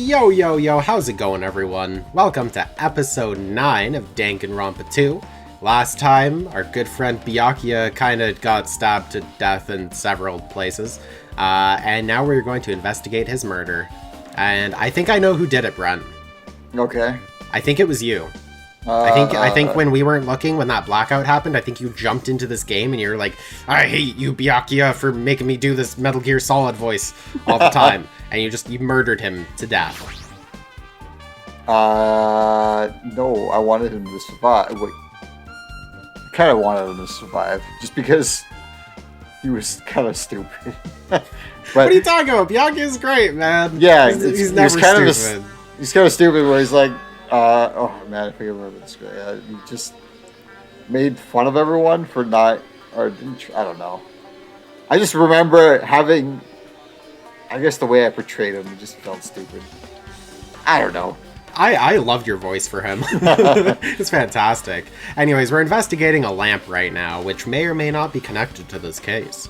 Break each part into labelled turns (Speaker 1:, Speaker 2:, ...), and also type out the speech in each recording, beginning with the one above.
Speaker 1: Yo, yo, yo, how's it going, everyone? Welcome to episode 9 of Danganronpa 2. Last time, our good friend Byakuya kinda got stabbed to death in several places, and now we're going to investigate his murder. And I think I know who did it, Brent.
Speaker 2: Okay.
Speaker 1: I think it was you. I think when we weren't looking, when that blackout happened, I think you jumped into this game and you're like, I hate you, Byakuya, for making me do this Metal Gear Solid voice all the time. And you murdered him to death.
Speaker 2: No, I wanted him to survive. Wait. I kind of wanted him to survive, just because he was kind of stupid. But,
Speaker 1: what are you talking about? Byakuya's great, man.
Speaker 2: Yeah,
Speaker 1: he's never stupid.
Speaker 2: He's kind of stupid where he's like, oh man, I forget remember this guy. He just made fun of everyone for not, or I don't know. I just remember having, I guess the way I portrayed him, he just felt stupid. I don't know.
Speaker 1: I loved your voice for him. It's fantastic. Anyways, we're investigating a lamp right now, which may or may not be connected to this case.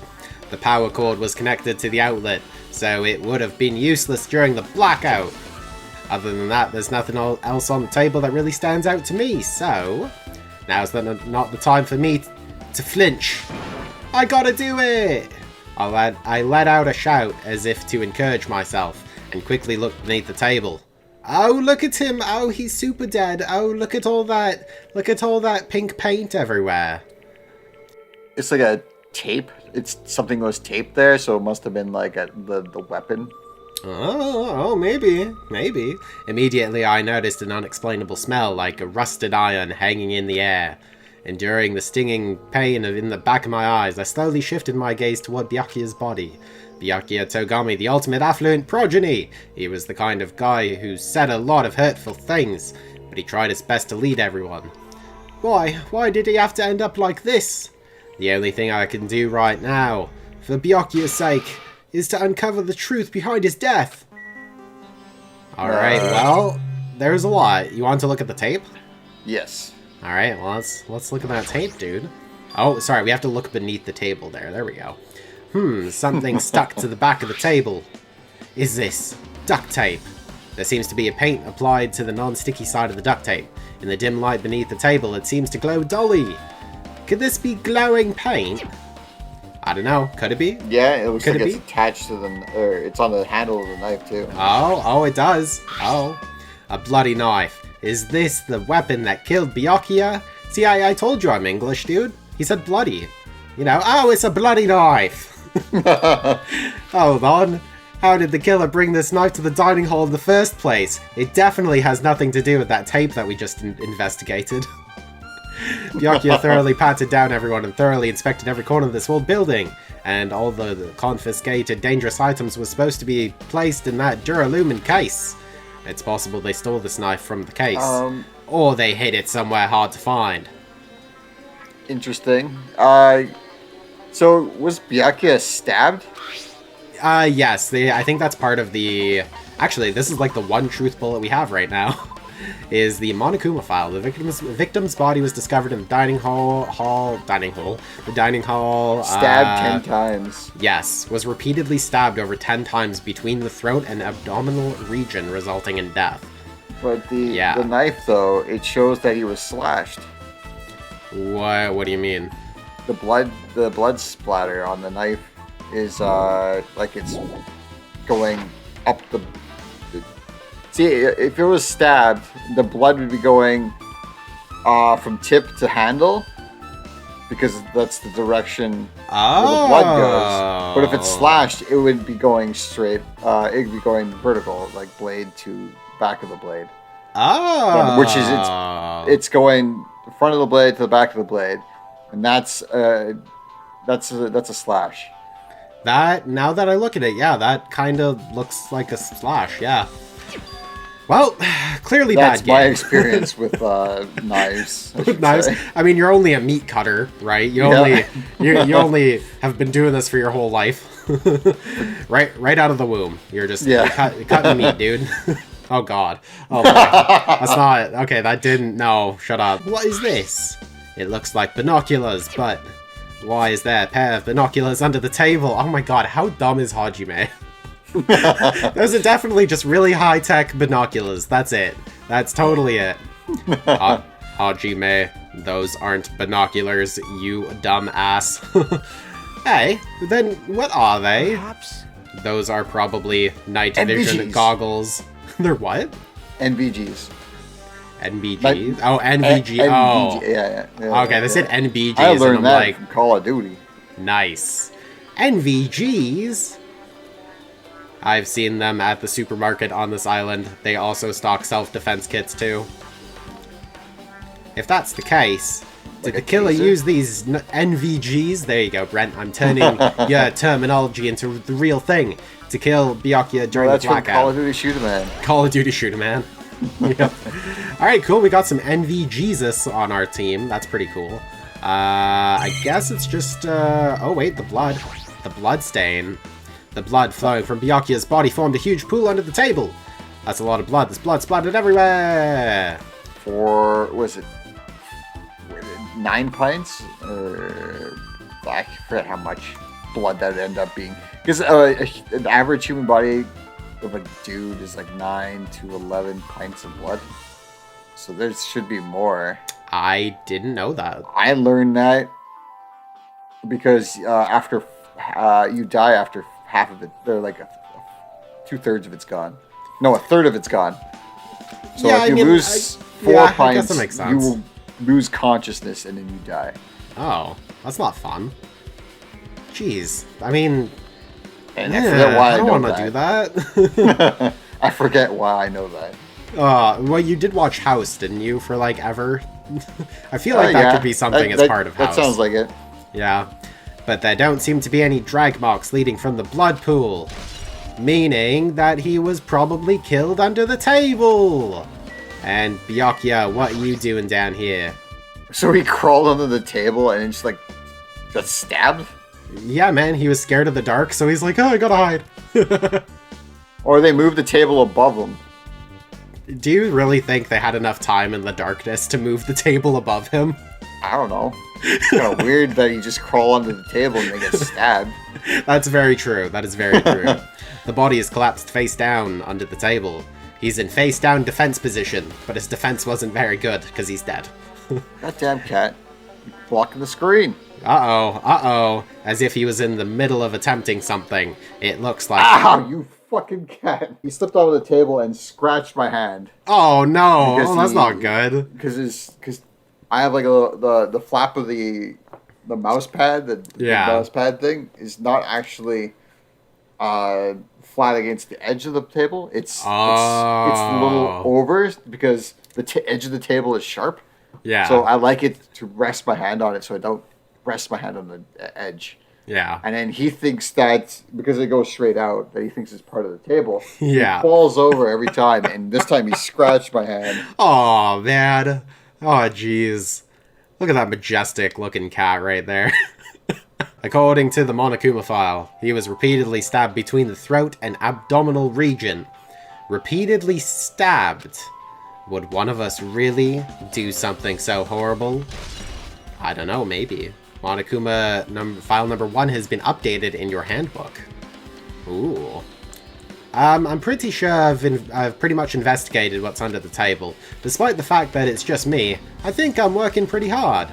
Speaker 1: The power cord was connected to the outlet, so it would have been useless during the blackout. Other than that, there's nothing else on the table that really stands out to me, so now's not the time for me to flinch. I gotta do it! I let out a shout as if to encourage myself, and quickly looked beneath the table. Oh, look at him! Oh, he's super dead! Oh, look at all that pink paint everywhere.
Speaker 2: It's like a tape. It's something was taped there, so it must have been like the weapon.
Speaker 1: Oh, maybe. Immediately I noticed an unexplainable smell like a rusted iron hanging in the air. Enduring the stinging pain in the back of my eyes, I slowly shifted my gaze toward Byakuya's body. Byakuya Togami, the ultimate affluent progeny! He was the kind of guy who said a lot of hurtful things, but he tried his best to lead everyone. Why did he have to end up like this? The only thing I can do right now, for Byakuya's sake, is to uncover the truth behind his death. Alright, well, there's a lot. You want to look at the tape?
Speaker 2: Yes.
Speaker 1: Alright, well, let's look at that tape, dude. Oh, sorry, we have to look beneath the table there. There we go. Something stuck to the back of the table. Is this duct tape? There seems to be a paint applied to the non-sticky side of the duct tape. In the dim light beneath the table, it seems to glow dully. Could this be glowing paint? I don't know. Could it be?
Speaker 2: Yeah, it looks like it's attached to or it's on the handle of the knife too.
Speaker 1: Oh, it does. Oh, a bloody knife. Is this the weapon that killed Byakuya? See, I told you I'm English, dude. He said bloody. You know, oh, it's a bloody knife. Hold on. How did the killer bring this knife to the dining hall in the first place? It definitely has nothing to do with that tape that we just investigated. Byakuya thoroughly patted down everyone and thoroughly inspected every corner of this whole building. And all the confiscated dangerous items were supposed to be placed in that Duralumin case. It's possible they stole this knife from the case. Or they hid it somewhere hard to find.
Speaker 2: Interesting. So, was Byakuya stabbed?
Speaker 1: Yes. I think that's part of the... Actually, this is like the one truth bullet we have right now. Is the Monokuma file. The victim's body was discovered in the dining hall.
Speaker 2: Stabbed 10 times.
Speaker 1: Yes, was repeatedly stabbed over 10 times between the throat and abdominal region, resulting in death.
Speaker 2: But the knife, though, it shows that he was slashed.
Speaker 1: What do you mean?
Speaker 2: The blood splatter on the knife is like it's going up the. See, if it was stabbed, the blood would be going from tip to handle, because that's the direction where the blood goes. But if it's slashed, it would be going straight. It would be going vertical, like blade to back of the blade.
Speaker 1: Oh.
Speaker 2: Which is it's going front of the blade to the back of the blade, and that's a slash.
Speaker 1: That, now that I look at it, yeah, that kind of looks like a slash. Yeah. Well, clearly
Speaker 2: that's
Speaker 1: bad game.
Speaker 2: my experience with knives.
Speaker 1: With knives,
Speaker 2: say.
Speaker 1: I mean, you're only a meat cutter, right? You only have been doing this for your whole life, right out of the womb. You're just you're cutting meat, dude. Oh God. Oh boy. That's not okay. That didn't. No, shut up. What is this? It looks like binoculars, but why is there a pair of binoculars under the table? Oh my God, how dumb is Hajime? Those are definitely just really high-tech binoculars. That's it. That's totally it. Hajime, those aren't binoculars, you dumb ass. Hey, then what are they?
Speaker 3: Perhaps.
Speaker 1: Those are probably night vision
Speaker 2: NVGs.
Speaker 1: goggles. They're what?
Speaker 2: NVGs.
Speaker 1: NVGs? Oh, NVG. Oh.
Speaker 2: Yeah.
Speaker 1: Okay, they said NVGs,
Speaker 2: I
Speaker 1: and
Speaker 2: learned
Speaker 1: I'm
Speaker 2: that
Speaker 1: like,
Speaker 2: from Call of Duty.
Speaker 1: nice. NVGs? I've seen them at the supermarket on this island. They also stock self-defense kits too. If that's the case, did the killer use these NVGs? There you go, Brent. I'm turning your terminology into the real thing. To kill Byakuya during the
Speaker 2: That's from
Speaker 1: blackout.
Speaker 2: Call of Duty Shoot 'em Man.
Speaker 1: Call of Duty Shooter Man. Yep. Alright, cool. We got some NVGesus on our team. That's pretty cool. I guess it's just, oh wait, the blood. The blood stain. The blood flowing from Byakuya's body formed a huge pool under the table. That's a lot of blood. There's blood splattered everywhere.
Speaker 2: Was it 9 pints? I forget how much blood that would end up being. Because an average human body of a dude is like 9 to 11 pints of blood. So there should be more.
Speaker 1: I didn't know that.
Speaker 2: I learned that because after you die after half of it, or like 2/3 of it's gone. No, 1/3 of it's gone. So
Speaker 1: Yeah,
Speaker 2: if you lose 4
Speaker 1: I guess
Speaker 2: pints,
Speaker 1: that makes
Speaker 2: you
Speaker 1: sense.
Speaker 2: will lose consciousness and then you die.
Speaker 1: Oh, that's not fun. Jeez. I mean,
Speaker 2: And I forget why
Speaker 1: I don't
Speaker 2: know
Speaker 1: want to do that.
Speaker 2: I forget why I know that.
Speaker 1: Well, you did watch House, didn't you, for like ever? I feel like that
Speaker 2: Yeah.
Speaker 1: could be something as part of House.
Speaker 2: That sounds like it.
Speaker 1: Yeah. But there don't seem to be any drag marks leading from the blood pool. Meaning that he was probably killed under the table. And Byakuya, what are you doing down here?
Speaker 2: So he crawled under the table and just like got stabbed?
Speaker 1: Yeah, man, he was scared of the dark, so he's like, oh, I gotta hide.
Speaker 2: Or they moved the table above him.
Speaker 1: Do you really think they had enough time in the darkness to move the table above him?
Speaker 2: I don't know. It's kind of weird that he just crawl under the table and they get stabbed.
Speaker 1: That's very true. That is very true. The body is collapsed face down under the table. He's in face down defense position, but his defense wasn't very good because he's dead.
Speaker 2: Goddamn cat. Blocking the screen.
Speaker 1: Uh-oh. As if he was in the middle of attempting something. It looks like...
Speaker 2: Ow, you fucking cat. He slipped over the table and scratched my hand.
Speaker 1: Oh, no.
Speaker 2: Because
Speaker 1: That's not good.
Speaker 2: Because I have like the flap of the mouse pad, the mouse pad thing is not actually flat against the edge of the table. It's a little over because the edge of the table is sharp.
Speaker 1: Yeah.
Speaker 2: So I like it to rest my hand on it so I don't rest my hand on the edge.
Speaker 1: Yeah.
Speaker 2: And then he thinks that because it goes straight out, that he thinks it's part of the table.
Speaker 1: Yeah.
Speaker 2: He falls over every time, and this time he scratched my hand.
Speaker 1: Oh, man. Oh, jeez. Look at that majestic-looking cat right there. According to the Monokuma file, he was repeatedly stabbed between the throat and abdominal region. Repeatedly stabbed. Would one of us really do something so horrible? I don't know, maybe. Monokuma file number 1 has been updated in your handbook. Ooh. I'm pretty sure I've pretty much investigated what's under the table. Despite the fact that it's just me, I think I'm working pretty hard.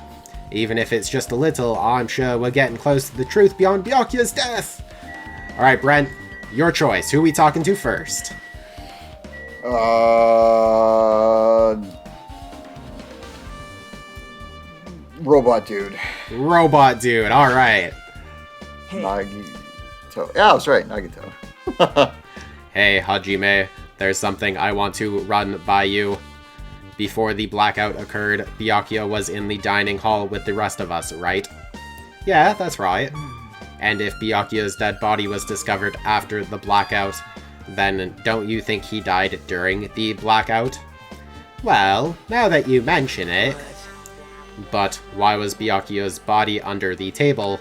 Speaker 1: Even if it's just a little, I'm sure we're getting close to the truth beyond Byakuya's death. Alright, Brent, your choice. Who are we talking to first?
Speaker 2: Robot dude.
Speaker 1: Robot dude, alright.
Speaker 2: Nagito. Yeah, that's right, Nagito.
Speaker 1: Hey, Hajime, there's something I want to run by you. Before the blackout occurred, Byakuya was in the dining hall with the rest of us, right? Yeah, that's right. And if Byakuya's dead body was discovered after the blackout, then don't you think he died during the blackout? Well, now that you mention it... But why was Byakuya's body under the table?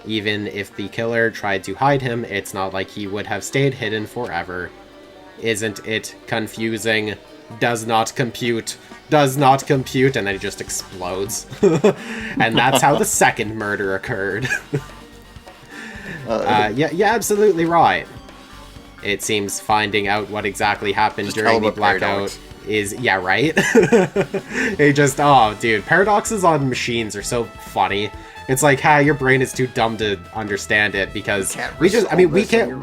Speaker 1: Even if the killer tried to hide him, it's not like he would have stayed hidden forever. Isn't it confusing? Does not compute. Does not compute, and then it just explodes. And that's how the second murder occurred. Yeah, absolutely right. it seems finding out what exactly happened
Speaker 2: Just
Speaker 1: during the
Speaker 2: tell them
Speaker 1: blackout
Speaker 2: Paradox.
Speaker 1: is... Yeah, right? It just... Oh, dude. Paradoxes on machines are so funny. It's like, your brain is too dumb to understand it because we just... I mean, we can't...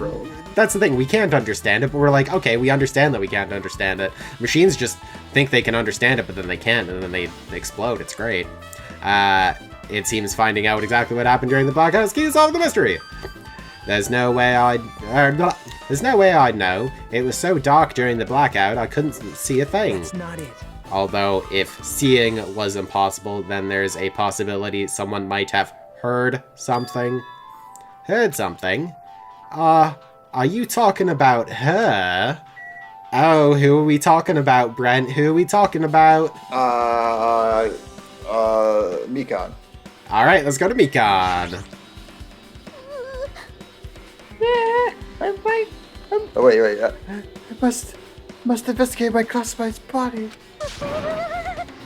Speaker 1: That's the thing, we can't understand it, but we're like, okay, we understand that we can't understand it. Machines just think they can understand it, but then they can't, and then they explode. It's great. It seems finding out exactly what happened during the blackout is key to solve the mystery. There's no way I'd know. It was so dark during the blackout, I couldn't see a thing.
Speaker 3: That's not it.
Speaker 1: Although, if seeing was impossible, then there's a possibility someone might have heard something. Heard something? Are you talking about her? Oh, who are we talking about, Brent? Who are we talking about?
Speaker 2: Mikan.
Speaker 1: Alright, let's go to Mikan.
Speaker 2: I'm right. Oh, wait. I must investigate my classified's body.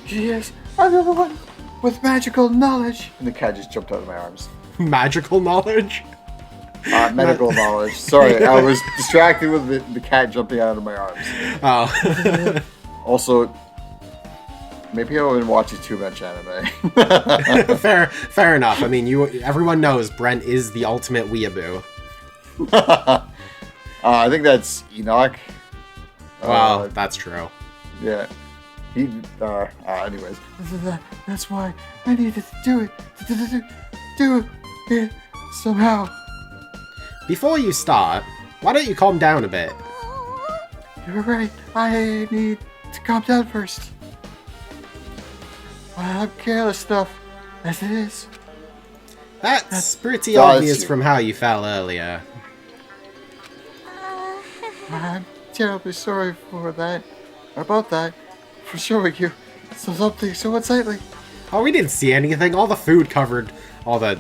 Speaker 2: Yes, I'm the one with magical knowledge. And the cat just jumped out of my arms.
Speaker 1: Magical knowledge?
Speaker 2: Medical knowledge. Sorry, I was distracted with the cat jumping out of my arms.
Speaker 1: Oh.
Speaker 2: Also, maybe I haven't been watching too much anime.
Speaker 1: Fair enough. I mean, everyone knows Brent is the ultimate weeaboo.
Speaker 2: I think that's Enoch.
Speaker 1: Well, that's true.
Speaker 2: Yeah. Anyways. That's why I needed to do it. Do it somehow.
Speaker 1: Before you start, why don't you calm down a bit?
Speaker 2: You're right. I need to calm down first. Well, I'm careless enough as it is.
Speaker 1: That's pretty
Speaker 2: does
Speaker 1: obvious
Speaker 2: you.
Speaker 1: from how you fell earlier.
Speaker 2: I'm terribly sorry for that. About that. For showing you something so unsightly.
Speaker 1: Oh, we didn't see anything. All the food covered all the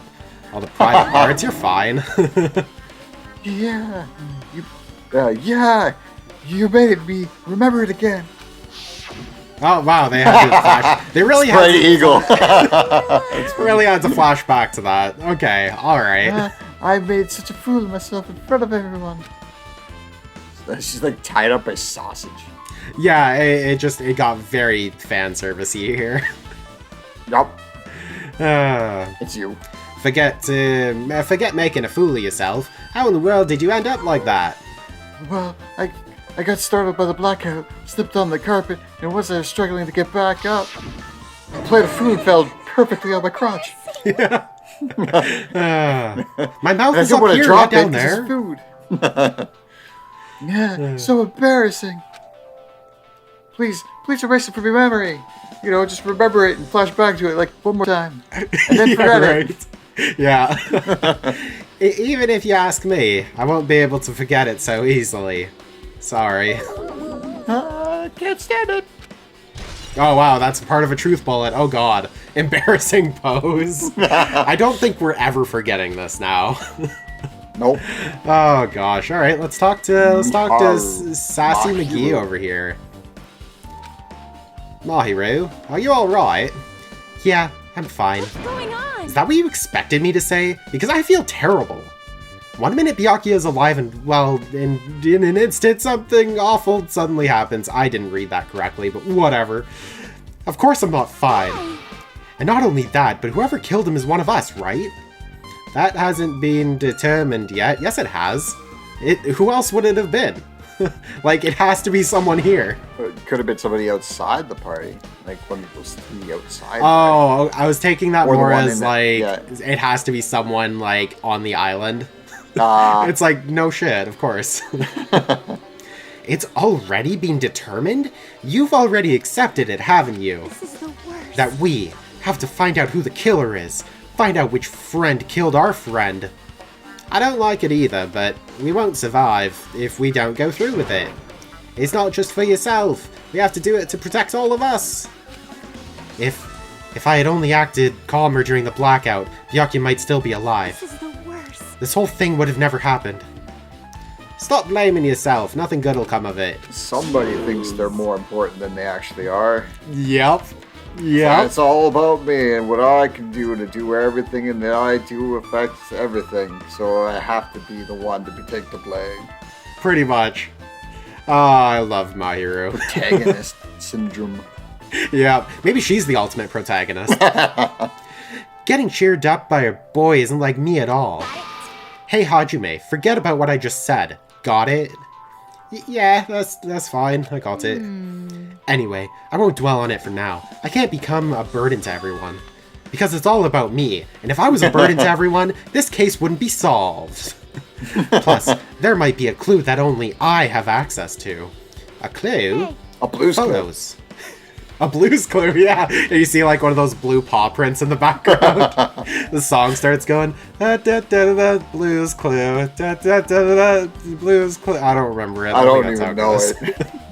Speaker 1: private parts. You're fine.
Speaker 2: Yeah. You made me remember it again.
Speaker 1: Oh wow, they had to flash. They really had
Speaker 2: Sprite
Speaker 1: to,
Speaker 2: Eagle.
Speaker 1: really had to flash back to that. Okay, all right.
Speaker 2: I made such a fool of myself in front of everyone. She's like tied up by sausage.
Speaker 1: Yeah, it got very fan servicey here.
Speaker 2: Yup. It's you.
Speaker 1: Forget making a fool of yourself. How in the world did you end up like that?
Speaker 2: Well, I got startled by the blackout, slipped on the carpet, and once I was struggling to get back up, a plate of food fell perfectly on my crotch.
Speaker 1: My mouth
Speaker 2: And I
Speaker 1: is
Speaker 2: didn't
Speaker 1: up
Speaker 2: want to
Speaker 1: here,
Speaker 2: drop
Speaker 1: not down
Speaker 2: it 'cause
Speaker 1: there.
Speaker 2: it's food. Yeah, so embarrassing. Please erase it from your memory. You know, just remember it and flash back to it like one more time. And then forget it.
Speaker 1: Yeah. Even if you ask me, I won't be able to forget it so easily. Sorry.
Speaker 2: Can't stand it.
Speaker 1: Oh wow, that's part of a truth bullet. Oh god. Embarrassing pose. I don't think we're ever forgetting this now.
Speaker 2: Nope.
Speaker 1: Oh gosh. Alright, let's talk to Sassy
Speaker 2: Mahiru.
Speaker 1: McGee over here. Mahiru, are you alright? Yeah, I'm fine.
Speaker 4: What's going on?
Speaker 1: Is that what you expected me to say? Because I feel terrible. One minute Byakuya is alive and, well, in an instant something awful suddenly happens. I didn't read that correctly, but whatever. Of course I'm not fine. And not only that, but whoever killed him is one of us, right? That hasn't been determined yet. Yes, it has. Who else would it have been? Like, it has to be someone here.
Speaker 2: It could have been somebody outside the party. Like one of those three outside.
Speaker 1: Oh, I was taking that
Speaker 2: Or the
Speaker 1: more
Speaker 2: one
Speaker 1: as,
Speaker 2: in
Speaker 1: like,
Speaker 2: it,
Speaker 1: it has to be someone, like, on the island.
Speaker 2: Right?
Speaker 1: It's like, no shit, of course. It's already been determined? You've already accepted it, haven't you?
Speaker 4: This is the worst.
Speaker 1: That we have to find out who the killer is. Find out which friend killed our friend. I don't like it either, but we won't survive if we don't go through with it. It's not just for yourself. We have to do it to protect all of us. If I had only acted calmer during the blackout, Byakuya might still be alive.
Speaker 4: This is the worst.
Speaker 1: This whole thing would have never happened. Stop blaming yourself. Nothing good will come of it.
Speaker 2: Somebody thinks they're more important than they actually are.
Speaker 1: Yep.
Speaker 2: And
Speaker 1: Yep.
Speaker 2: it's all about me and what I can do to do everything, and that I do affects everything. So I have to be the one to take the blame.
Speaker 1: Pretty much. Oh, I love My Hero.
Speaker 2: Protagonist syndrome.
Speaker 1: Yeah, maybe she's the ultimate protagonist. Getting cheered up by a boy isn't like me at all. Hey, Hajime, forget about what I just said. Got it? Yeah, that's fine. I got it. Anyway, I won't dwell on it for now. I can't become a burden to everyone. Because it's all about me, and if I was a burden to everyone, this case wouldn't be solved. Plus, there might be a clue that only I have access to. A clue?
Speaker 4: Hey.
Speaker 2: A blues clue.
Speaker 1: Photos. A blues clue, yeah. And you see like one of those blue paw prints in the background. The song starts going, da, da, da, da, blues clue, da, da, da, da, blues clue. I don't remember it.
Speaker 2: I don't
Speaker 1: think
Speaker 2: even
Speaker 1: that's how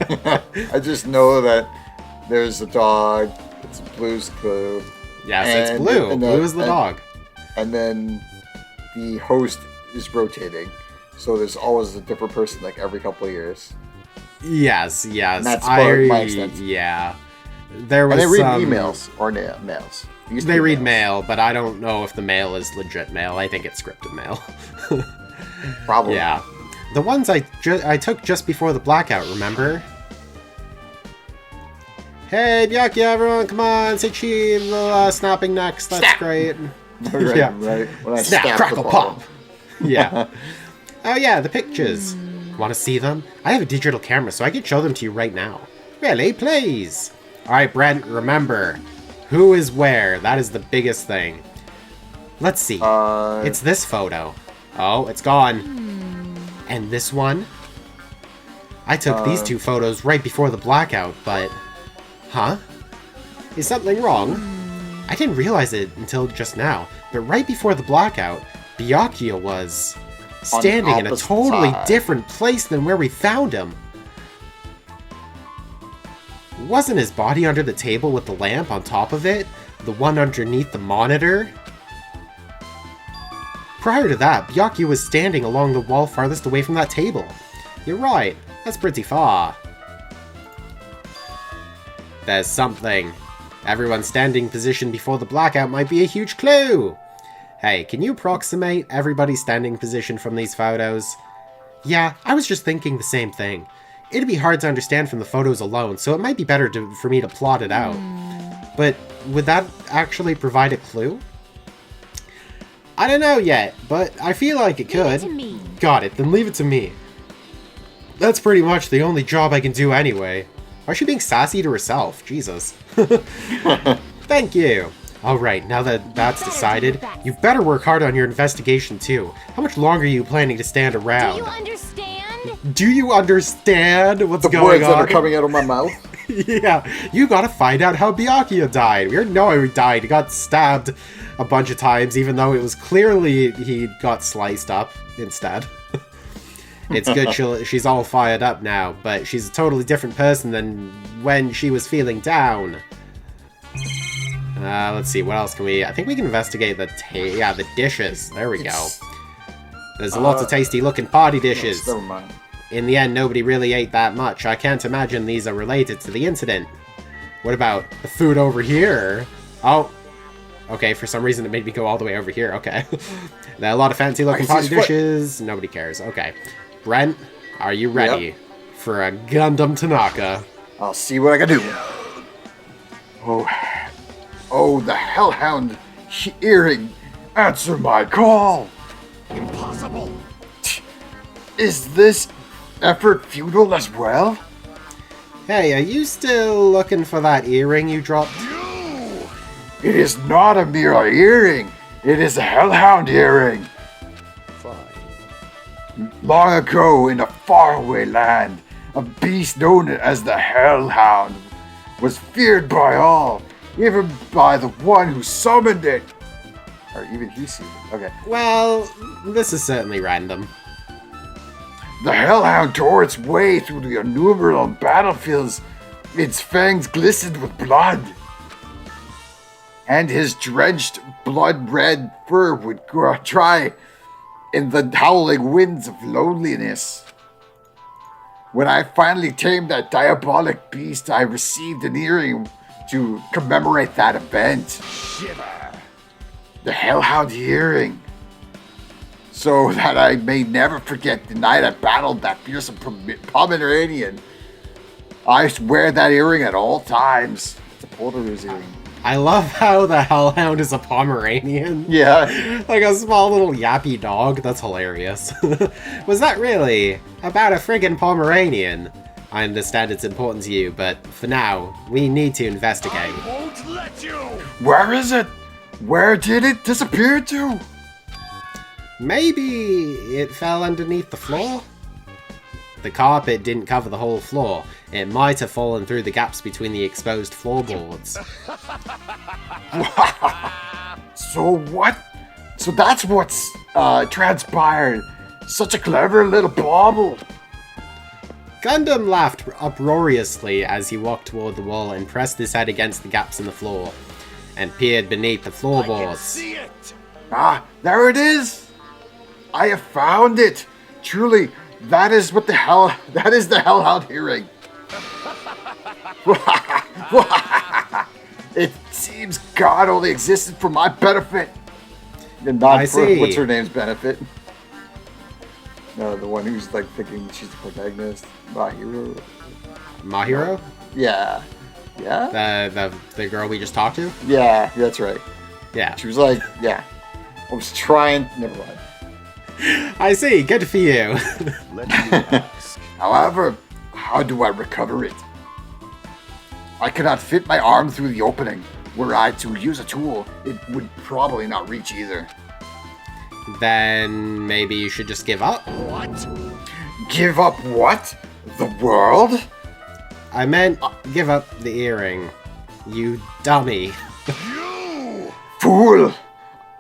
Speaker 2: know
Speaker 1: goes.
Speaker 2: it. I just know that there's a dog. It's a blues clue.
Speaker 1: Yes, it's blue. Blue is the dog.
Speaker 2: And then the host is rotating. So there's always a different person like every couple of years.
Speaker 1: Yes.
Speaker 2: And that's my extent.
Speaker 1: Yeah. There was
Speaker 2: And they read
Speaker 1: some...
Speaker 2: emails or mails.
Speaker 1: They read mail, but I don't know if the mail is legit mail. I think it's scripted mail.
Speaker 2: Probably.
Speaker 1: Yeah. The ones I took just before the blackout, remember? Hey, Byakuya, everyone, come on, say chi, snapping next, that's
Speaker 2: Snap!
Speaker 1: great.
Speaker 2: Right,
Speaker 1: Yeah.
Speaker 2: right. When I
Speaker 1: Snap,
Speaker 2: snap
Speaker 1: crackle,
Speaker 2: the
Speaker 1: pop!
Speaker 2: bottom.
Speaker 1: Yeah. Oh yeah, the pictures. Want to see them? I have a digital camera, so I can show them to you right now. Really, please. Alright, Brent, remember, who is where? That is the biggest thing. Let's see. It's this photo. Oh, it's gone. And this one? I took these two photos right before the blackout, but... Huh? Is something wrong? I didn't realize it until just now, but right before the blackout, Byakuya was standing in a
Speaker 2: opposite
Speaker 1: totally
Speaker 2: side.
Speaker 1: different place than where we found him. Wasn't his body under the table with the lamp on top of it? The one underneath the monitor? Prior to that, Byakuya was standing along the wall farthest away from that table. You're right, that's pretty far. There's something. Everyone's standing position before the blackout might be a huge clue. Hey, can you approximate everybody's standing position from these photos? Yeah, I was just thinking the same thing. It'd be hard to understand from the photos alone, so it might be better for me to plot it out. But would that actually provide a clue? I don't know yet, but I feel like it could.
Speaker 4: Leave it to me.
Speaker 1: Got it, then leave it to me. That's pretty much the only job I can do anyway. Why is she being sassy to herself? Jesus. Thank you. Alright, now that that's decided, you better work hard on your investigation too. How much longer are you planning to stand
Speaker 4: Do
Speaker 1: around?
Speaker 4: you understand?
Speaker 1: Do you understand what's
Speaker 2: The
Speaker 1: going
Speaker 2: words
Speaker 1: on?
Speaker 2: that are coming out of my mouth.
Speaker 1: Yeah, you gotta find out how Byakuya died. We already know how he died. He got stabbed a bunch of times, even though it was clearly he got sliced up instead. It's good she's all fired up now, but she's a totally different person than when she was feeling down. Let's see, what else can we... I think we can investigate the dishes. There we go. There's lots of tasty looking party dishes.
Speaker 2: Yes, never mind.
Speaker 1: In the end, nobody really ate that much. I can't imagine these are related to the incident. What about the food over here? Oh, okay, for some reason it made me go all the way over here. Okay. There are a lot of fancy looking
Speaker 2: I can see
Speaker 1: party
Speaker 2: his
Speaker 1: dishes. Nobody cares. Okay. Brent, are you ready for a Gundam Tanaka?
Speaker 2: I'll see what I can do. Oh, the Hellhound earring. Answer my call.
Speaker 3: Impossible.
Speaker 2: Is this effort futile as well?
Speaker 1: Hey, are you still looking for that earring you dropped?
Speaker 2: It is not a mere earring. It is a Hellhound earring.
Speaker 1: Fine.
Speaker 2: Long ago, in a faraway land, a beast known as the Hellhound was feared by all, even by the one who summoned it. Or even he seen it. Okay.
Speaker 1: Well, this is certainly random.
Speaker 2: The Hellhound tore its way through the innumerable battlefields. Its fangs glistened with blood. And his drenched, blood-red fur would dry in the howling winds of loneliness. When I finally tamed that diabolic beast, I received an earring to commemorate that event.
Speaker 3: Shiver.
Speaker 2: The Hellhound earring. so that I may never forget the night I battled that fearsome Pomeranian. I wear that earring at all times. It's a Porter's earring.
Speaker 1: I love how the Hellhound is a Pomeranian.
Speaker 2: Yeah.
Speaker 1: Like a small little yappy dog. That's hilarious. Was that really about a friggin' Pomeranian? I understand it's important to you, but for now, we need to investigate.
Speaker 3: I won't let you!
Speaker 2: Where is it? Where did it disappear to?
Speaker 1: Maybe it fell underneath the floor? The carpet didn't cover the whole floor. It might have fallen through the gaps between the exposed floorboards.
Speaker 2: So what? So that's what's transpired. Such a clever little bauble.
Speaker 1: Gundam laughed uproariously as he walked toward the wall and pressed his head against the gaps in the floor, and peered beneath the
Speaker 3: I can
Speaker 1: floorboards.
Speaker 3: see it!
Speaker 2: Ah, there it is. I have found it. Truly, that is the Hellhound hearing. It seems God only existed for my benefit, and not
Speaker 1: I
Speaker 2: for
Speaker 1: see.
Speaker 2: what's her name's benefit. No, the one who's like thinking she's the protagonist, Mahiro.
Speaker 1: Mahiro?
Speaker 2: Yeah, yeah,
Speaker 1: The girl we just talked to?
Speaker 2: yeah. That's right.
Speaker 1: Yeah.
Speaker 2: She was like, yeah. I was trying. Never mind.
Speaker 1: I see, good for you.
Speaker 3: Let me ask.
Speaker 2: However, how do I recover it? I cannot fit my arm through the opening. Were I to use a tool, it would probably not reach either.
Speaker 1: Then maybe you should just give up?
Speaker 3: What?
Speaker 2: Give up what? The world?
Speaker 1: I meant give up the earring. You dummy.
Speaker 3: You!
Speaker 2: Fool!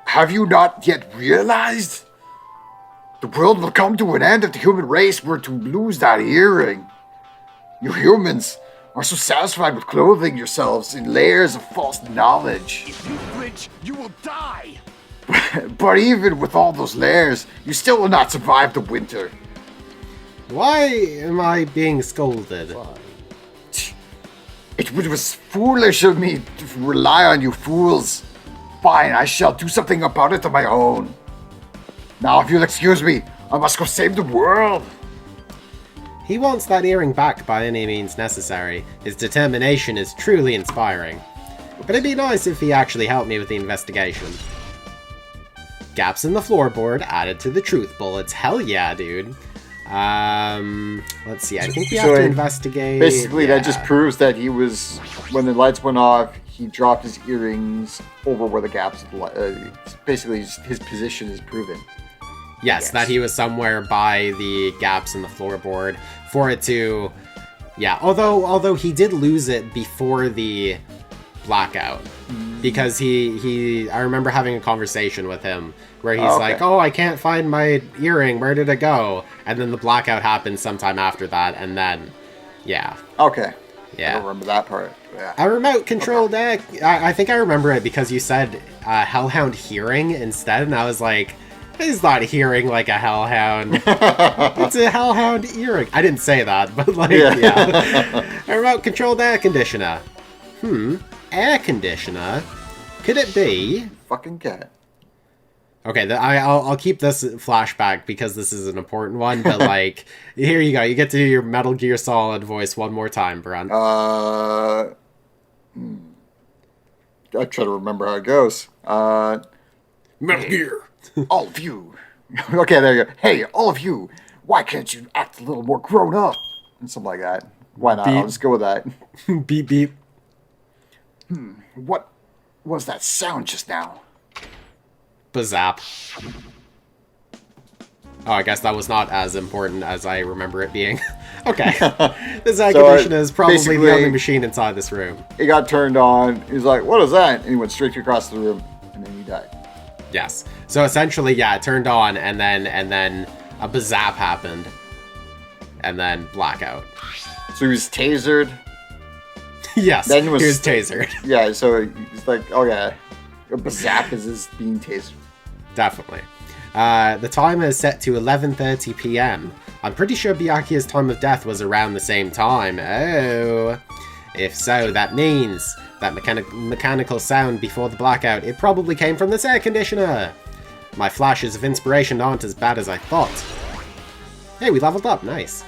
Speaker 2: Have you not yet realized? The world will come to an end if the human race were to lose that earring. You humans are so satisfied with clothing yourselves in layers of false knowledge.
Speaker 3: If you flinch, you will die!
Speaker 2: But even with all those layers, you still will not survive the winter.
Speaker 1: Why am I being scolded?
Speaker 2: It was foolish of me to rely on you fools. Fine, I shall do something about it on my own. Now, if you'll excuse me, I must go save the world.
Speaker 1: He wants that earring back by any means necessary. His determination is truly inspiring. But it'd be nice if he actually helped me with the investigation. Gaps in the floorboard added to the truth bullets. Hell yeah, dude. Let's see. I think we have to investigate.
Speaker 2: Basically,
Speaker 1: yeah.
Speaker 2: that just proves that he was, when the lights went off, he dropped his earrings over where the gaps. Basically, his position is proven.
Speaker 1: Yes, that he was somewhere by the gaps in the floorboard for it to... Yeah, although he did lose it before the blackout. Because I remember having a conversation with him where he's like, oh, I can't find my earring, where did it go? And then the blackout happened sometime after that, and then, yeah.
Speaker 2: Okay.
Speaker 1: Yeah.
Speaker 2: I don't remember that part. Yeah.
Speaker 1: A remote control deck. I think I remember it because you said Hellhound hearing instead, and I was like, he's not hearing like a Hellhound. It's a Hellhound earring. I didn't say that, but like, yeah. A remote controlled air conditioner. Air conditioner? Could it be?
Speaker 2: Fucking cat.
Speaker 1: Okay, I'll keep this flashback because this is an important one, but like, here you go. You get to do your Metal Gear Solid voice one more time, Brunt.
Speaker 2: I try to remember how it goes.
Speaker 1: Metal Gear!
Speaker 2: All of you. Okay, there you go. Hey, all of you. Why can't you act a little more grown up? And something like that. Why not? I'll just go with that.
Speaker 1: Beep beep.
Speaker 2: What was that sound just now?
Speaker 1: Bazap. Oh, I guess that was not as important as I remember it being. Okay. This air conditioner is probably the only machine inside this room.
Speaker 2: It got turned on. He was like, what is that? And he went straight across the room. And then he died.
Speaker 1: Yes. So essentially, yeah, it turned on, and then a bazap happened. And then blackout.
Speaker 2: So he was tasered.
Speaker 1: Yes,
Speaker 2: Then
Speaker 1: he
Speaker 2: was-
Speaker 1: was tasered.
Speaker 2: Yeah, so he's like, oh yeah. A bazap is his being tasered.
Speaker 1: Definitely. The timer is set to 11:30 p.m. I'm pretty sure Byakuya's time of death was around the same time. Oh. If so, that means that mechanical sound before the blackout, it probably came from this air conditioner. My flashes of inspiration aren't as bad as I thought. Hey, we leveled up. Nice.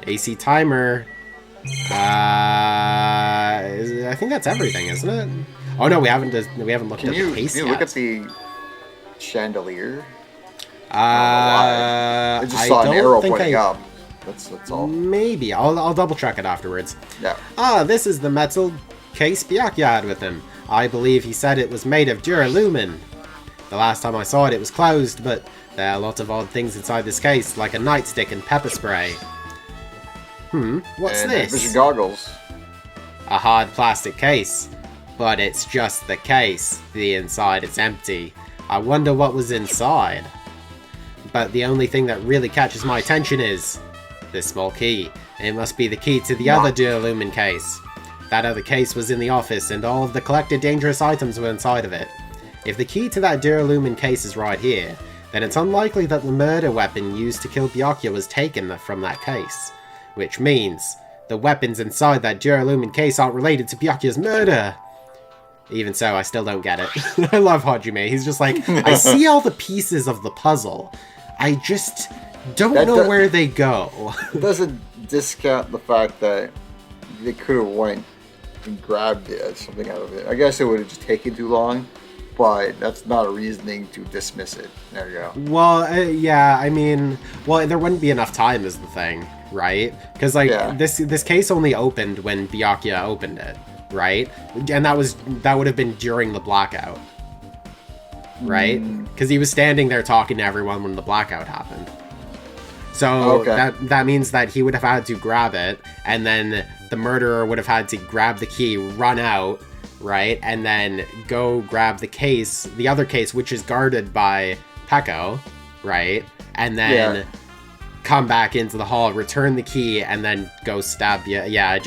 Speaker 1: AC timer. I think that's everything, isn't it? Oh no, we haven't looked at the case
Speaker 2: Can you
Speaker 1: yet.
Speaker 2: look at the chandelier?
Speaker 1: I
Speaker 2: I just saw an arrow
Speaker 1: think
Speaker 2: pointing up. That's all.
Speaker 1: Maybe. I'll double check it afterwards.
Speaker 2: Yeah.
Speaker 1: This is the metal case Byakuya had with him. I believe he said it was made of duralumin. The last time I saw it, it was closed, but there are a lot of odd things inside this case, like a nightstick and pepper spray. What's
Speaker 2: and
Speaker 1: this?
Speaker 2: Vision goggles.
Speaker 1: A hard plastic case. But it's just the case. The inside is empty. I wonder what was inside. But the only thing that really catches my attention is this small key. It must be the key to the other duralumin case. That other case was in the office, and all of the collected dangerous items were inside of it. If the key to that duralumin case is right here, then it's unlikely that the murder weapon used to kill Byakuya was taken from that case. Which means the weapons inside that duralumin case aren't related to Byakuya's murder. Even so, I still don't get it. I love Hajime. He's just like, I see all the pieces of the puzzle. I just don't know where they go.
Speaker 2: It doesn't discount the fact that they could have went and grabbed something out of it. I guess it would have just taken too long, but that's not a reasoning to dismiss it. There you go.
Speaker 1: Well, yeah, I mean, well, there wouldn't be enough time is the thing, right? Because, like, this case only opened when Byakuya opened it, right? And that would have been during the blackout, right? Because he was standing there talking to everyone when the blackout happened. So that means that he would have had to grab it, and then the murderer would have had to grab the key, run out, right? And then go grab the case, the other case, which is guarded by Peko, right? And then come back into the hall, return the key, and then go stab you. Yeah,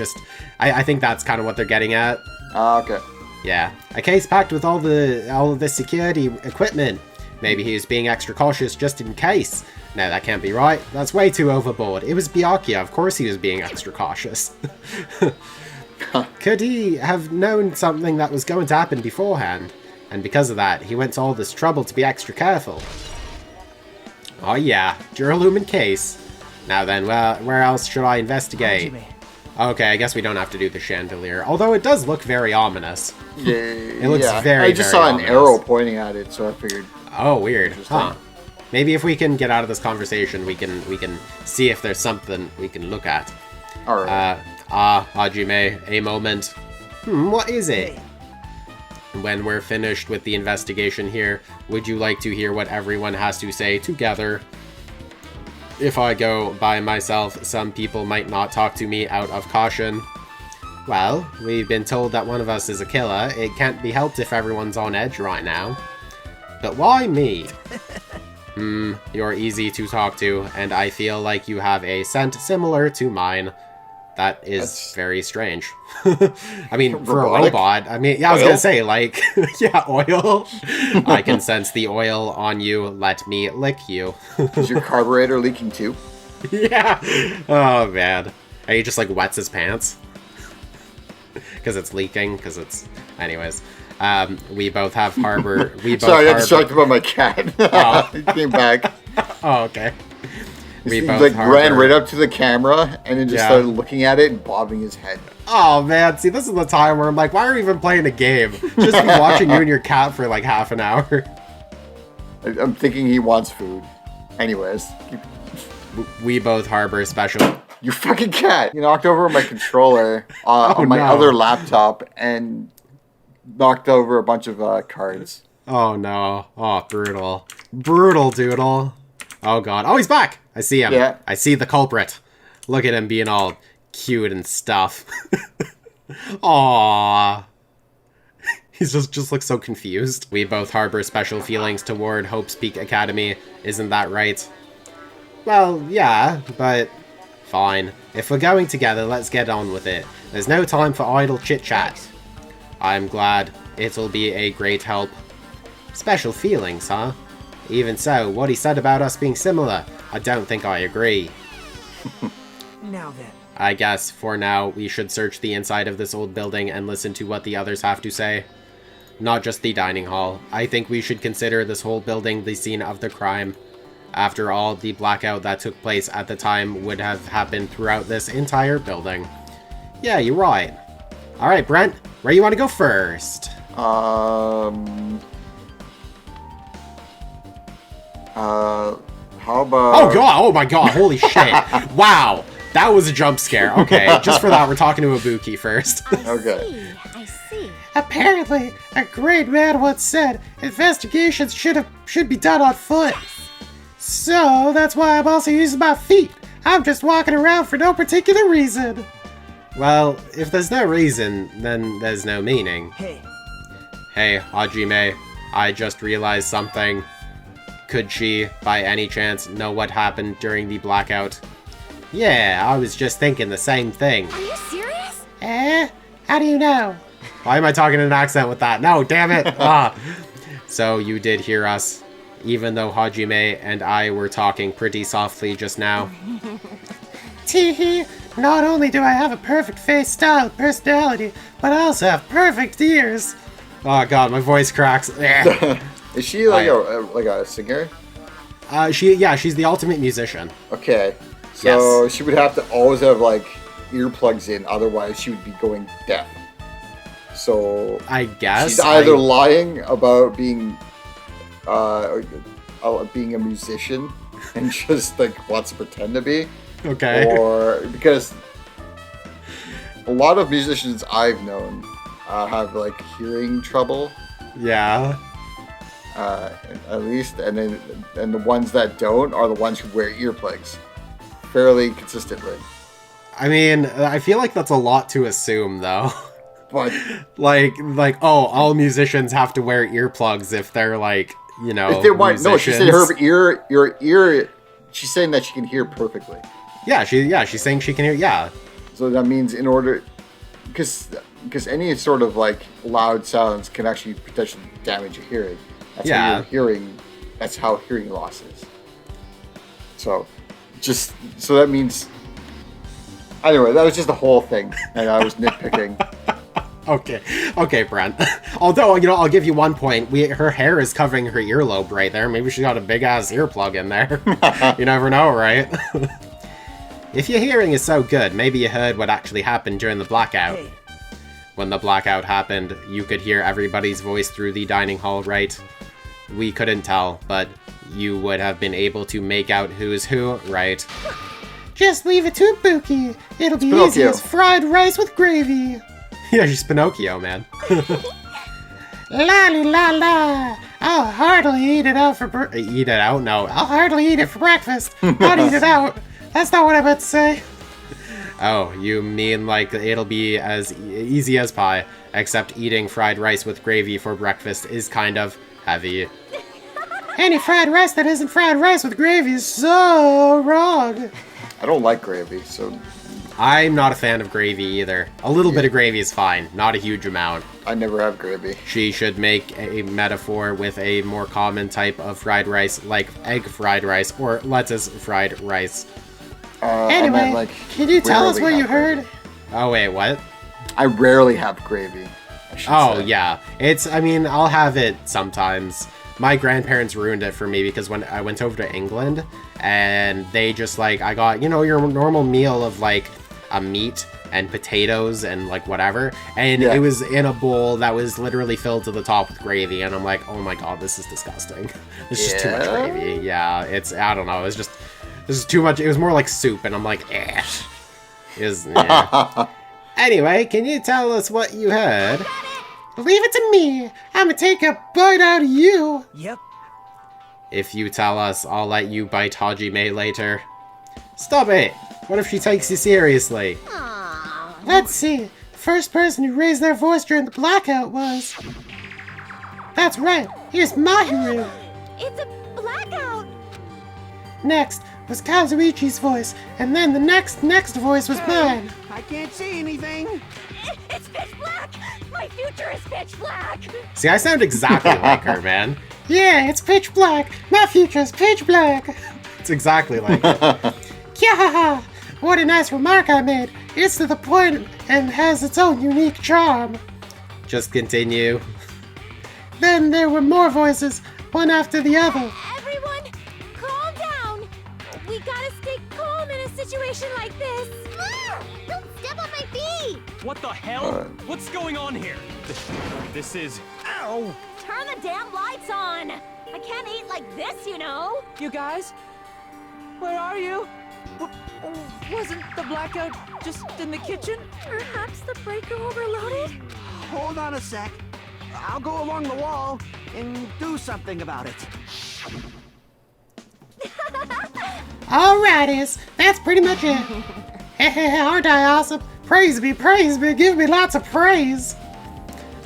Speaker 1: I think that's kind of what they're getting at.
Speaker 2: Okay.
Speaker 1: Yeah. A case packed with all of this security equipment. Maybe he was being extra cautious just in case. No, that can't be right. That's way too overboard. It was Byakuya. Of course he was being extra cautious. Could he have known something that was going to happen beforehand? And because of that, he went to all this trouble to be extra careful. Oh yeah, duralumin case. Now then, where else should I investigate? Okay, I guess we don't have to do the chandelier. Although it does look very ominous.
Speaker 2: Yeah,
Speaker 1: it looks very,
Speaker 2: I just saw an arrow pointing at it, so I figured.
Speaker 1: Oh, weird. Huh. Maybe if we can get out of this conversation, we can see if there's something we can look at.
Speaker 2: Alright.
Speaker 1: Hajime, a moment. What is it? When we're finished with the investigation here, would you like to hear what everyone has to say together? If I go by myself, some people might not talk to me out of caution. Well, we've been told that one of us is a killer. It can't be helped if everyone's on edge right now. But why me? You're easy to talk to, and I feel like you have a scent similar to mine. That is very strange. I mean, for a robot, I mean, yeah, I was gonna say, like, yeah, oil. I can sense the oil on you. Let me lick you.
Speaker 2: Is your carburetor leaking too?
Speaker 1: Yeah. Oh, man. And he just, like, wets his pants. Because it's leaking, because it's... Anyways. We both have harbor...
Speaker 2: Sorry, I got distracted by my cat.
Speaker 1: Oh.
Speaker 2: He came back.
Speaker 1: Oh, okay.
Speaker 2: He like ran right up to the camera and then just started looking at it and bobbing his head.
Speaker 1: Oh man, see, this is the time where I'm like, why are we even playing a game? Just be watching you and your cat for like half an hour.
Speaker 2: I'm thinking he wants food. Anyways.
Speaker 1: We both harbor special...
Speaker 2: You fucking cat! You knocked over my controller on my other laptop and knocked over a bunch of cards.
Speaker 1: Oh no. Oh, brutal. Brutal, Doodle. Oh god. Oh, he's back! I see him.
Speaker 2: Yeah.
Speaker 1: I see the culprit. Look at him being all cute and stuff. Aww. He just looks so confused. We both harbor special feelings toward Hope's Peak Academy. Isn't that right? Well, yeah, but... Fine. If we're going together, let's get on with it. There's no time for idle chit-chat. I'm glad. It'll be a great help. Special feelings, huh? Even so, what he said about us being similar, I don't think I agree.
Speaker 5: Now then.
Speaker 1: I guess, for now, we should search the inside of this old building and listen to what the others have to say. not just the dining hall. I think we should consider this whole building the scene of the crime. After all, the blackout that took place at the time would have happened throughout this entire building. Yeah, you're right. Alright, Brent, where you want to go first?
Speaker 2: How about...
Speaker 1: Oh god, oh my god, holy shit. Wow, that was a jump scare. Okay, just for that, we're talking to Ibuki first.
Speaker 2: Okay.
Speaker 4: I see.
Speaker 1: Apparently, a great man once said, investigations should be done on foot. So, that's why I'm also using my feet. I'm just walking around for no particular reason. Well, if there's no reason, then there's no meaning.
Speaker 5: Hey,
Speaker 1: Hey, Hajime, I just realized something. Could she, by any chance, know what happened during the blackout? Yeah, I was just thinking the same thing.
Speaker 4: Are you serious?
Speaker 1: How do you know? Why am I talking in an accent with that? No, damn it! So you did hear us, even though Hajime and I were talking pretty softly just now. Teehee, not only do I have a perfect face, style, and personality, but I also have perfect ears. Oh god, my voice cracks.
Speaker 2: Is she like a singer?
Speaker 1: She's the ultimate musician.
Speaker 2: Okay. So
Speaker 1: Yes.
Speaker 2: she would have to always have like earplugs in, otherwise she would be going deaf. So
Speaker 1: I guess.
Speaker 2: she's either lying about being a musician and just like wants to pretend to be,
Speaker 1: Okay.
Speaker 2: or because a lot of musicians I've known have like hearing trouble.
Speaker 1: Yeah.
Speaker 2: At least, and the ones that don't are the ones who wear earplugs fairly consistently.
Speaker 1: I mean, I feel like that's a lot to assume, though.
Speaker 2: But
Speaker 1: like, oh, all musicians have to wear earplugs if they're like, you know,
Speaker 2: if they want, no, she said
Speaker 1: musicians.
Speaker 2: your ear. She's saying that she can hear perfectly.
Speaker 1: Yeah, she's saying she can hear. Yeah,
Speaker 2: So that means in order, because any sort of like loud sounds can actually potentially damage your hearing. That's how
Speaker 1: Yeah.
Speaker 2: your hearing. That's how hearing loss is. So that means. Anyway, that was just the whole thing, and I was nitpicking.
Speaker 1: Okay, Brent. Although, you know, I'll give you one point. Her hair is covering her earlobe right there. Maybe she got a big ass earplug in there. You never know, right? If your hearing is so good, maybe you heard what actually happened during the blackout.
Speaker 5: hey,
Speaker 1: When the blackout happened, you could hear everybody's voice through the dining hall, right? We couldn't tell, but you would have been able to make out who's who, right? Just leave it to Ibuki. It'll be
Speaker 2: Pinocchio.
Speaker 1: easy as fried rice with gravy. Yeah, she's Pinocchio, man. La la la. I'll hardly eat it out for eat it out? No, I'll hardly eat it for breakfast. Not eat it out. That's not what I meant to say. Oh, you mean like it'll be as easy as pie, except eating fried rice with gravy for breakfast is kind of heavy. Any fried rice that isn't fried rice with gravy is so wrong.
Speaker 2: I don't like gravy, so
Speaker 1: I'm not a fan of gravy either. A little bit of gravy is fine, not a huge amount.
Speaker 2: I never have gravy.
Speaker 1: She should make a metaphor with a more common type of fried rice, like egg fried rice or lettuce fried rice.
Speaker 2: I meant, like,
Speaker 1: can you tell us
Speaker 2: rarely
Speaker 1: what you
Speaker 2: have
Speaker 1: heard?
Speaker 2: gravy.
Speaker 1: Oh wait, what?
Speaker 2: I rarely have gravy. I should
Speaker 1: Oh
Speaker 2: say.
Speaker 1: yeah, I mean, I'll have it sometimes. My grandparents ruined it for me because when I went over to England and they just like, I got, you know, your normal meal of like a meat and potatoes and like whatever. And
Speaker 2: Yeah.
Speaker 1: it was in a bowl that was literally filled to the top with gravy. And I'm like, oh my God, this is disgusting. It's just too much
Speaker 2: Yeah?
Speaker 1: gravy. Yeah, I don't know. It's just, this is too much. It was more like soup. And I'm like, eh. Anyway, can you tell us what you heard? Leave it to me. I'm gonna take a bite out of you.
Speaker 5: yep.
Speaker 1: If you tell us, I'll let you bite Hajime later. Stop it! What if she takes you seriously? Let's see. First person who raised their voice during the blackout was... That's right. Here's Mahiru.
Speaker 4: It's a blackout.
Speaker 1: Next was Kazuichi's voice, and then the next voice was mine.
Speaker 5: I can't see anything.
Speaker 4: It's pitch black. My future is pitch black.
Speaker 1: See, I sound exactly like her, man. Yeah, it's pitch black. My future's pitch black. It's exactly like her. Kyahaha! What a nice remark I made. It's to the point and has its own unique charm. Just continue. Then there were more voices, one after the other.
Speaker 4: Everyone, calm down. We gotta stay calm in a situation like this. Don't step on my feet.
Speaker 6: What the hell? What's going on here? This is... Ow!
Speaker 4: Turn the damn lights on. I can't eat like this, you know.
Speaker 5: You guys? Where are you? Wasn't the blackout just in the kitchen?
Speaker 4: Perhaps the breaker overloaded?
Speaker 5: Hold on a sec. I'll go along the wall and do something about it.
Speaker 1: Alrighties, that's pretty much it. Aren't I awesome? Praise me, give me lots of praise.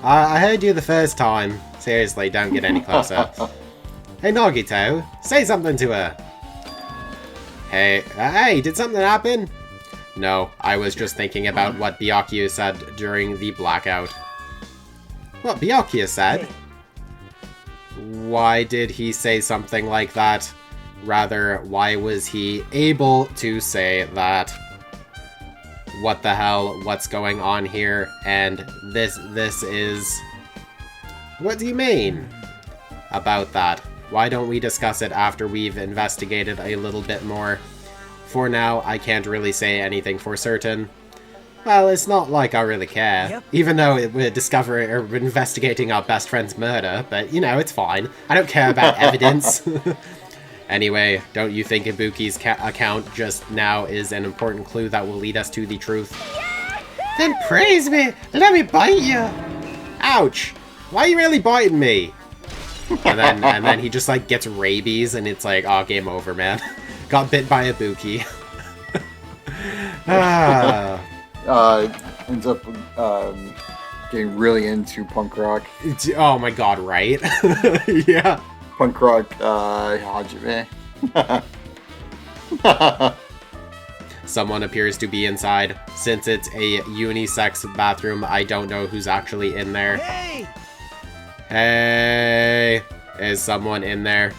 Speaker 1: I heard you the first time. Seriously, don't get any closer. Hey Nagito, say something to her. Hey, did something happen? No, I was just thinking about what Byakuya said during the blackout. What Byakuya said? Why did he say something like that? Rather, why was he able to say that? What the hell? What's going on here? And this is... What do you mean about that? Why don't we discuss it after we've investigated a little bit more? For now, I can't really say anything for certain. Well, it's not like I really care.
Speaker 5: Yep.
Speaker 1: Even though we're discovering or investigating our best friend's murder, but you know, it's fine. I don't care about evidence. Anyway, don't you think Ibuki's account just now is an important clue that will lead us to the truth? Then praise me! Let me bite you! Ouch! Why are you really biting me? And then he just like gets rabies and it's like, oh, game over, man. Got bit by Ibuki.
Speaker 2: Ends up getting really into punk rock.
Speaker 1: Oh my god, right? Yeah.
Speaker 2: Punk rock, Hajime.
Speaker 1: Someone appears to be inside. Since it's a unisex bathroom, I don't know who's actually in there.
Speaker 5: Hey!
Speaker 1: Hey! Is someone in there?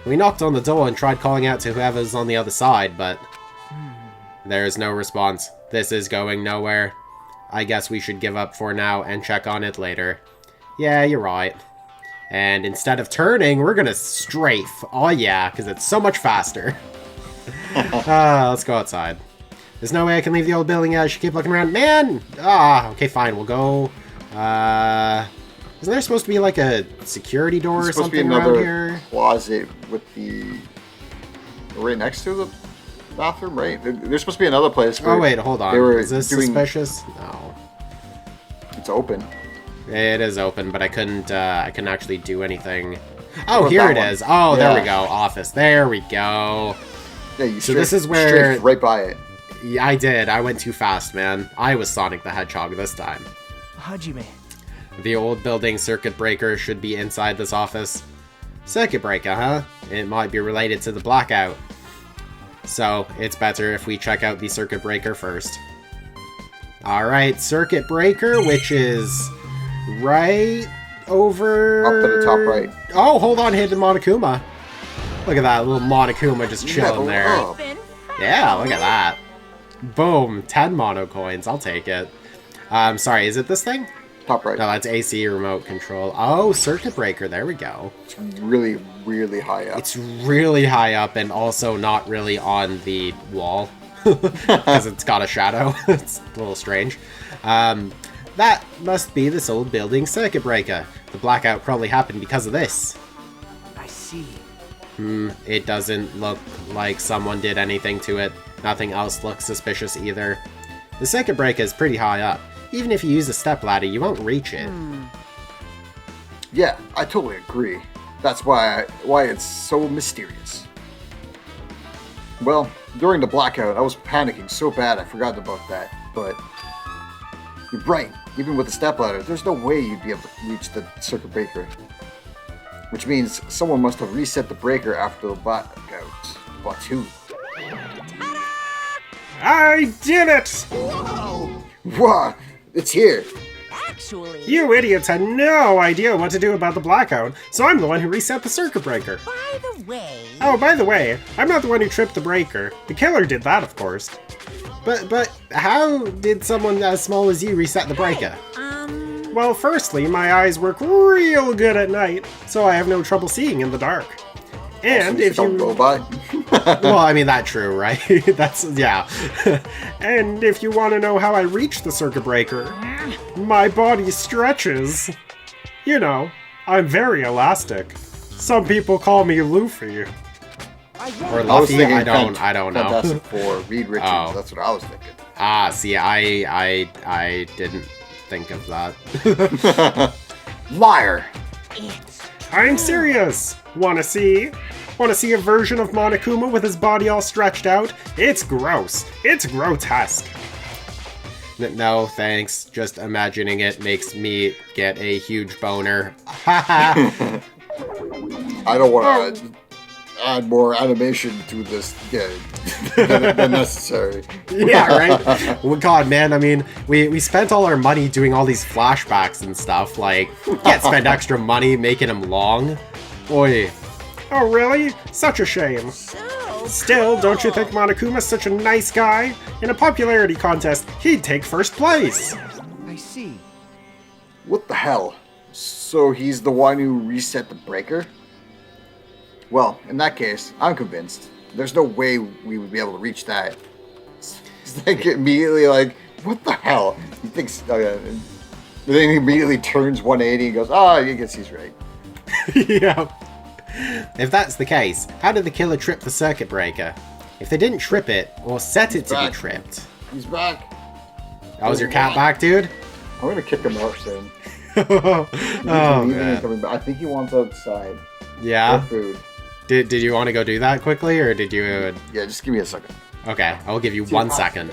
Speaker 1: We knocked on the door and tried calling out to whoever's on the other side, but there's no response. This is going nowhere. I guess we should give up for now and check on it later. Yeah, you're right. And instead of turning, we're gonna strafe. Oh yeah, because it's so much faster. Let's go outside. There's no way I can leave the old building. I should keep looking around. Man! Okay, fine. We'll go. Isn't there supposed to be like a security door or something around here?
Speaker 2: Closet with the... right next to the bathroom, right? There's supposed to be another place where...
Speaker 1: Oh wait, hold on. Is this suspicious? No.
Speaker 2: It's open.
Speaker 1: It is open, but I couldn't actually do anything. Oh, here it is. Oh, there we go. Office. There we go.
Speaker 2: Yeah, you
Speaker 1: so this is where...
Speaker 2: right by it.
Speaker 1: Yeah, I did. I went too fast, man. I was Sonic the Hedgehog this time.
Speaker 5: Hajime.
Speaker 1: The old building circuit breaker should be inside this office. Circuit breaker, huh? It might be related to the blackout. So, it's better if we check out the circuit breaker first. Alright, circuit breaker, which is right over...
Speaker 2: Up at the top right.
Speaker 1: Oh, hold on, hidden Monokuma. Look at that little Monokuma just chilling there.
Speaker 2: Up.
Speaker 1: Yeah, look at that. Boom, 10 mono coins. I'll take it. Sorry, is it this thing?
Speaker 2: Top right.
Speaker 1: No, that's AC remote control. Oh, circuit breaker. There we go.
Speaker 2: It's really, really high up.
Speaker 1: It's really high up and also not really on the wall because it's got a shadow. It's a little strange. That must be this old building circuit breaker. The blackout probably happened because of this.
Speaker 5: I see.
Speaker 1: It doesn't look like someone did anything to it. Nothing else looks suspicious either. The circuit breaker is pretty high up. Even if you use a stepladder, you won't reach it.
Speaker 2: Yeah, I totally agree. That's why it's so mysterious. Well, during the blackout, I was panicking so bad I forgot about that. But you're right. Even with the stepladder, there's no way you'd be able to reach the circuit breaker. Which means someone must have reset the breaker after the blackout. But who?
Speaker 1: I did it!
Speaker 2: Whoa! It's here!
Speaker 4: Actually,
Speaker 1: You idiots had no idea what to do about the blackout, so I'm the one who reset the circuit breaker.
Speaker 4: by the way,
Speaker 1: Oh, by the way, I'm not the one who tripped the breaker. The killer did that, of course. But how did someone as small as you reset the breaker? Well, firstly, my eyes work real good at night, so I have no trouble seeing in the dark. And if
Speaker 2: Some
Speaker 1: you...
Speaker 2: robot.
Speaker 1: Well, I mean, that's true, right? That's, yeah. And if you want to know how I reach the circuit breaker, my body stretches. You know, I'm very elastic. Some people call me Luffy. Or
Speaker 2: I was
Speaker 1: Luffy,
Speaker 2: thinking
Speaker 1: I don't know.
Speaker 2: Fantastic Four, Reed Richards.
Speaker 1: Oh.
Speaker 2: That's what I was thinking.
Speaker 1: Ah, see, I didn't think of that.
Speaker 2: Liar.
Speaker 1: I'm serious! Wanna see? Wanna see a version of Monokuma with his body all stretched out? It's gross. It's grotesque. No, thanks. Just imagining it makes me get a huge boner. Haha!
Speaker 2: I don't want to add more animation to this game than necessary.
Speaker 1: Yeah, right? Well, God, man, I mean, we spent all our money doing all these flashbacks and stuff. Like, can't spend extra money making them long. Oi. Oh, really? Such a shame. Still, don't you think Monokuma's such a nice guy? In a popularity contest, he'd take first place.
Speaker 5: I see.
Speaker 2: What the hell? So he's the one who reset the breaker? Well, in that case, I'm convinced. There's no way we would be able to reach that. It's like immediately like, what the hell? He thinks, oh yeah. But then he immediately turns 180 and goes, I guess he's right.
Speaker 1: Yeah. If that's the case, how did the killer trip the circuit breaker? If they didn't trip it, or set it to be tripped.
Speaker 2: He's back.
Speaker 1: That was your cat back, dude?
Speaker 2: I'm gonna kick him out soon.
Speaker 1: Oh,
Speaker 2: He's leaving and
Speaker 1: man.
Speaker 2: coming back. I think he wants outside.
Speaker 1: Yeah?
Speaker 2: For food.
Speaker 1: Did you want to go do that quickly, or did you...
Speaker 2: Yeah, just give me a second.
Speaker 1: Okay, I'll give you 1 second.